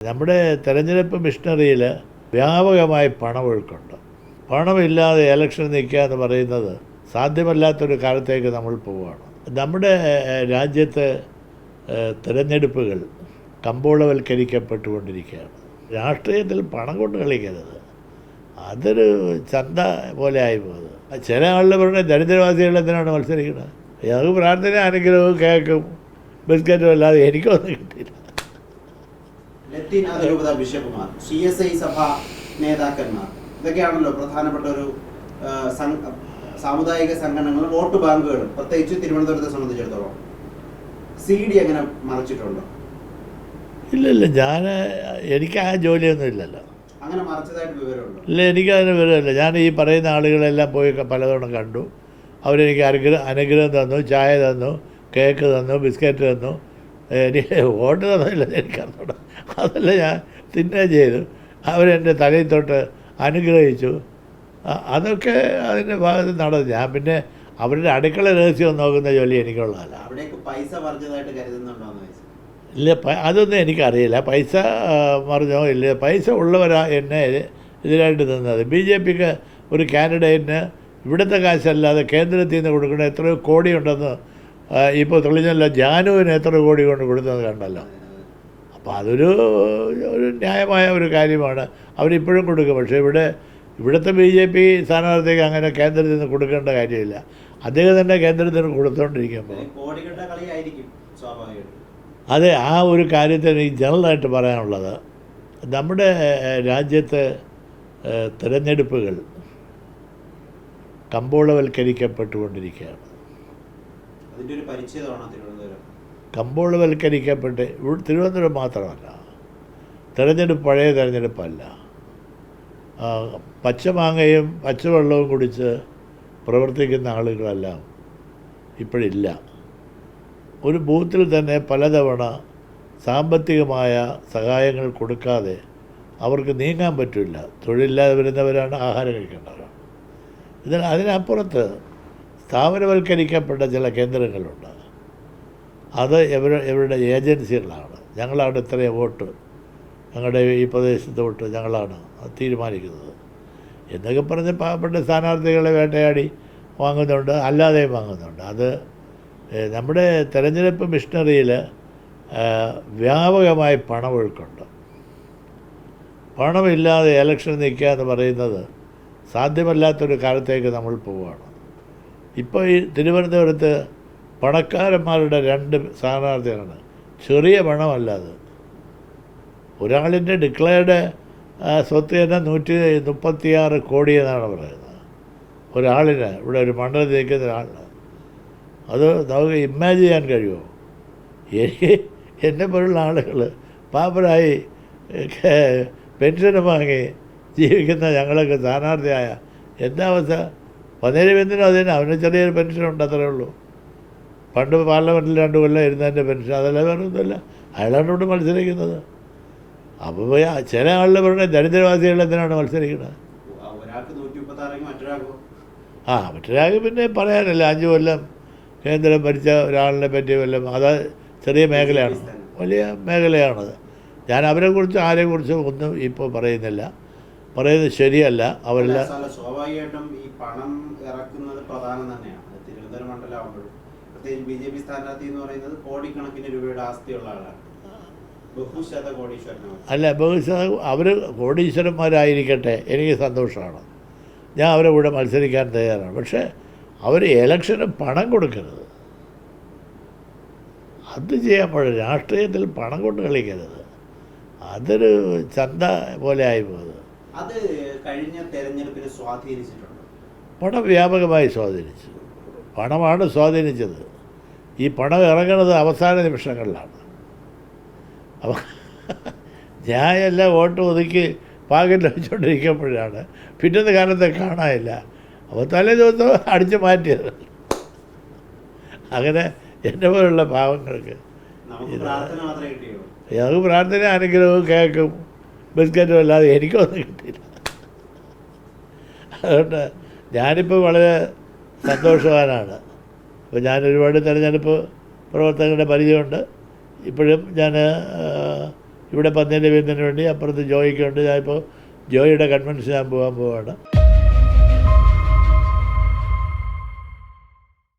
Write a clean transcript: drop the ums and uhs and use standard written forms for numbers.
നമ്മുടെ തെരഞ്ഞെടുപ്പ് മിഷനറിയിൽ വ്യാപകമായി പണമൊഴുക്കുണ്ട്. പണമില്ലാതെ ഇലക്ഷൻ നിൽക്കുക എന്ന് പറയുന്നത് സാധ്യമല്ലാത്തൊരു കാലത്തേക്ക് നമ്മൾ പോവുകയാണ്. നമ്മുടെ രാജ്യത്ത് തിരഞ്ഞെടുപ്പുകൾ കമ്പോളവൽക്കരിക്കപ്പെട്ടുകൊണ്ടിരിക്കുകയാണ്. രാഷ്ട്രീയത്തിൽ പണം കൊണ്ട് കളിക്കരുത്, അതൊരു ചന്ത പോലെ ആയിപ്പോകുന്നത്. ചില ആളുകൾ പറഞ്ഞ ദരിദ്രവാസികൾ എന്തിനാണ് മത്സരിക്കുന്നത്? ഞങ്ങൾക്ക് പ്രാർത്ഥന അനുഗ്രഹവും കേക്കും ബിസ്ക്കറ്റും അല്ലാതെ എനിക്കൊന്നും കിട്ടിയില്ല. ലത്തീൻ അതിരൂപത ബിഷപ്പുമാർ, CSI സഭ നേതാക്കന്മാർ, ഇതൊക്കെയാണല്ലോ പ്രധാനപ്പെട്ട ഒരു സാമുദായിക സംഘടനകളും വോട്ട് ബാങ്കുകളും, പ്രത്യേകിച്ച് തിരുവനന്തപുരത്തെ സംബന്ധിച്ചിടത്തോളം. CD അങ്ങനെ മറിച്ചിട്ടുണ്ടോ? ഇല്ല, എനിക്ക് ആ ജോലിയൊന്നും ഇല്ലല്ലോ. അങ്ങനെ മറിച്ചതായിട്ട് വിവരമുണ്ടോ? ഇല്ല, എനിക്കതിന് വിവരമില്ല. ഞാൻ ഈ പറയുന്ന ആളുകളെല്ലാം പോയി പലതവണ കണ്ടു. അവരെനിക്ക് അനുഗ്രഹം തന്നു, ചായ തന്നു, കേക്ക് തന്നു, ബിസ്ക്കറ്റ് തന്നു. എനിക്ക് വോട്ട് തന്നില്ല, എനിക്കറിഞ്ഞൂടാ. അതല്ല, ഞാൻ തിന്നുകയും ചെയ്തു. അവരെൻ്റെ തലയിൽ തൊട്ട് അനുഗ്രഹിച്ചു. അതൊക്കെ അതിൻ്റെ ഭാഗത്ത് നടന്നു. ഞാൻ പിന്നെ അവരുടെ അടുക്കള രഹസ്യം നോക്കുന്ന ജോലി എനിക്കുള്ളതല്ല. ഇല്ല, അതൊന്നും എനിക്കറിയില്ല. പൈസ മറിഞ്ഞോ ഇല്ല, പൈസ ഉള്ളവരാ എന്നെ ഇതിലായിട്ട് നിന്നത്. BJPക്ക് ഒരു കാൻഡിഡേറ്റിന് ഇവിടുത്തെ കാശല്ലാതെ കേന്ദ്രത്തിൽ നിന്ന് കൊടുക്കുന്ന എത്രയോ കോടിയുണ്ടെന്ന് ഇപ്പോൾ തെളിഞ്ഞല്ലോ. ജാനുവിന് എത്ര കോടി കൊണ്ട് കൊടുത്തത് കണ്ടല്ലോ. അപ്പോൾ അതൊരു ന്യായമായ ഒരു കാര്യമാണ്. അവരിപ്പോഴും കൊടുക്കും. പക്ഷേ ഇവിടുത്തെ BJP സ്ഥാനാർത്ഥിക്ക് അങ്ങനെ കേന്ദ്രത്തിൽ നിന്ന് കൊടുക്കേണ്ട കാര്യമില്ല. അദ്ദേഹം തന്നെ കേന്ദ്രത്തിന് കൊടുത്തുകൊണ്ടിരിക്കുമ്പോൾ അതെ, ആ ഒരു കാര്യത്തിന് എനിക്ക് ജനറലായിട്ട് പറയാനുള്ളത്, നമ്മുടെ രാജ്യത്ത് തിരഞ്ഞെടുപ്പുകൾ കമ്പോളവൽക്കരിക്കപ്പെട്ടുകൊണ്ടിരിക്കുകയാണ്. കമ്പോളവൽക്കരിക്കപ്പെട്ട് തിരുവനന്തപുരം മാത്രമല്ല, തിരഞ്ഞെടുപ്പ് പഴയ തിരഞ്ഞെടുപ്പല്ല. പച്ചമാങ്ങയും പച്ചവെള്ളവും കുടിച്ച് പ്രവർത്തിക്കുന്ന ആളുകളെല്ലാം ഇപ്പോഴില്ല. ഒരു ബൂത്തിൽ തന്നെ പലതവണ സാമ്പത്തികമായ സഹായങ്ങൾ കൊടുക്കാതെ അവർക്ക് നീങ്ങാൻ പറ്റില്ല. തൊഴിലില്ലാതെ വരുന്നവരാണ്, ആഹാരം കഴിക്കേണ്ടവരാണ്. അതിനപ്പുറത്ത് സ്ഥാപനവൽക്കരിക്കപ്പെട്ട ചില കേന്ദ്രങ്ങളുണ്ട്. അത് ഇവരുടെ ഏജൻസികളാണ്. ഞങ്ങളാണ് ഇത്രയും വോട്ട്, ഞങ്ങളുടെ ഈ പ്രദേശത്ത് വോട്ട് ഞങ്ങളാണ് തീരുമാനിക്കുന്നത് എന്നൊക്കെ പറഞ്ഞ് പാവപ്പെട്ട സ്ഥാനാർത്ഥികളെ വേട്ടയാടി വാങ്ങുന്നുണ്ട്, അല്ലാതെയും വാങ്ങുന്നുണ്ട്. അത് നമ്മുടെ തെരഞ്ഞെടുപ്പ് മിഷനറിയിൽ വ്യാപകമായി പണമൊഴുക്കുണ്ട്. പണമില്ലാതെ ഇലക്ഷൻ നിൽക്കുക എന്ന് പറയുന്നത് സാധ്യമല്ലാത്തൊരു കാലത്തേക്ക് നമ്മൾ പോവുകയാണ്. ഇപ്പോൾ ഈ തിരുവനന്തപുരത്ത് പണക്കാരന്മാരുടെ 2 സ്ഥാനാർത്ഥികളാണ്. ചെറിയ പണമല്ലാതെ ഒരാളിൻ്റെ ഡിക്ലെയർഡ് സ്വത്ത് തന്നെ 136 കോടി എന്നാണ് പറയുന്നത്. ഒരാളിന് ഇവിടെ ഒരു മണ്ഡലത്തിൽ നിൽക്കുന്ന ഒരാളിന്. അത് നമുക്ക് ഇമാജിൻ ചെയ്യാൻ കഴിയുമോ? എന്നെ പോലുള്ള ആളുകൾ പാപ്പരായി പെൻഷന് വാങ്ങി ജീവിക്കുന്ന ഞങ്ങളൊക്കെ സ്ഥാനാർത്ഥിയായ എന്താ അവസ്ഥ? 17 എന്തിനും അതിന് അവന് ചെറിയൊരു പെൻഷനുണ്ട്, അത്രേ ഉള്ളൂ. പണ്ട് പാർലമെൻറ്റിൽ 2 കൊല്ലം ഇരുന്നതിൻ്റെ പെൻഷൻ, അതല്ല വേറെ ഒന്നുമില്ല. അയാളാണ് ഇവിടെ മത്സരിക്കുന്നത്. അപ്പോൾ ചില ആളുകൾ പറഞ്ഞ ദരിദ്രവാസികൾ എന്തിനാണ് മത്സരിക്കുന്നത്? മറ്റൊരാൾക്ക് പിന്നെ പറയാനില്ല. 5 കൊല്ലം കേന്ദ്രം ഭരിച്ച ഒരാളിനെ പറ്റി വല്ലതും, അത് ചെറിയ മേഖലയാണ്, വലിയ മേഖലയാണത്. ഞാൻ അവരെക്കുറിച്ച് ആരെക്കുറിച്ചും ഒന്നും ഇപ്പോൾ പറയുന്നില്ല, പറയുന്നത് ശരിയല്ല. അവരെല്ലാം സ്വാഭാവികമായിട്ടും ഈ പണം ഇറക്കുന്നത് പ്രധാനം തന്നെയാണ്. തിരുവനന്തപുരം മണ്ഡലമാകുമ്പോഴും പ്രത്യേകിച്ച് BJP സ്ഥാനാർത്ഥി എന്ന് പറയുന്നത് കോടിക്കണക്കിന് രൂപയുടെ ആസ്തിയുള്ള ആളാണ്. അല്ല, അവർ കോടീശ്വരന്മാരായിരിക്കട്ടെ, എനിക്ക് സന്തോഷമാണ്. ഞാൻ അവരെ കൂടെ മത്സരിക്കാൻ തയ്യാറാണ്. പക്ഷേ അവർ ഇലക്ഷന് പണം കൊടുക്കരുത്, അത് ചെയ്യാൻ പാടില്ല. രാഷ്ട്രീയത്തിൽ പണം കൊണ്ട് കളിക്കരുത്, അതൊരു ചന്ത പോലെ ആയിപ്പോകുന്നത്. അത് കഴിഞ്ഞ തെരഞ്ഞെടുപ്പിനെ സ്വാധീനിച്ചിട്ടുണ്ട്. പണം വ്യാപകമായി സ്വാധീനിച്ചു. പണമാണ് സ്വാധീനിച്ചത്. ഈ പണം ഇറങ്ങുന്നത് അവസാന നിമിഷങ്ങളിലാണ്. അപ്പോൾ ഞാൻ എല്ലാം വോട്ട് ഒതുക്കി പാക്കറ്റ് വെച്ചുകൊണ്ടിരിക്കുമ്പോഴാണ് പിറ്റേന്ന് കാലത്തെ കാണാനില്ല. അപ്പോൾ തലേ ദിവസം അടിച്ചു മാറ്റിയത്. അങ്ങനെ എൻ്റെ പോലുള്ള പാവങ്ങൾക്ക് ഞങ്ങൾക്ക് പ്രാർത്ഥന അനുഗ്രഹവും കേക്കും ബിസ്ക്കറ്റും അല്ലാതെ എനിക്കൊന്നും കിട്ടിയില്ല. അതുകൊണ്ട് ഞാനിപ്പോൾ വളരെ സന്തോഷവാനാണ്. അപ്പോൾ ഞാൻ ഒരുപാട് തിരഞ്ഞെടുപ്പ് പ്രവർത്തകരുടെ പരിചയമുണ്ട്. ഇപ്പോഴും ഞാൻ ഇവിടെ പന്നീർ രവീന്ദ്രന് വേണ്ടി, അപ്പുറത്ത് ജോയിക്ക് ഉണ്ട്. ഞാനിപ്പോൾ ജോയിയുടെ കൺവെൻഷൻ ഞാൻ പോകാൻ പോവാണ്.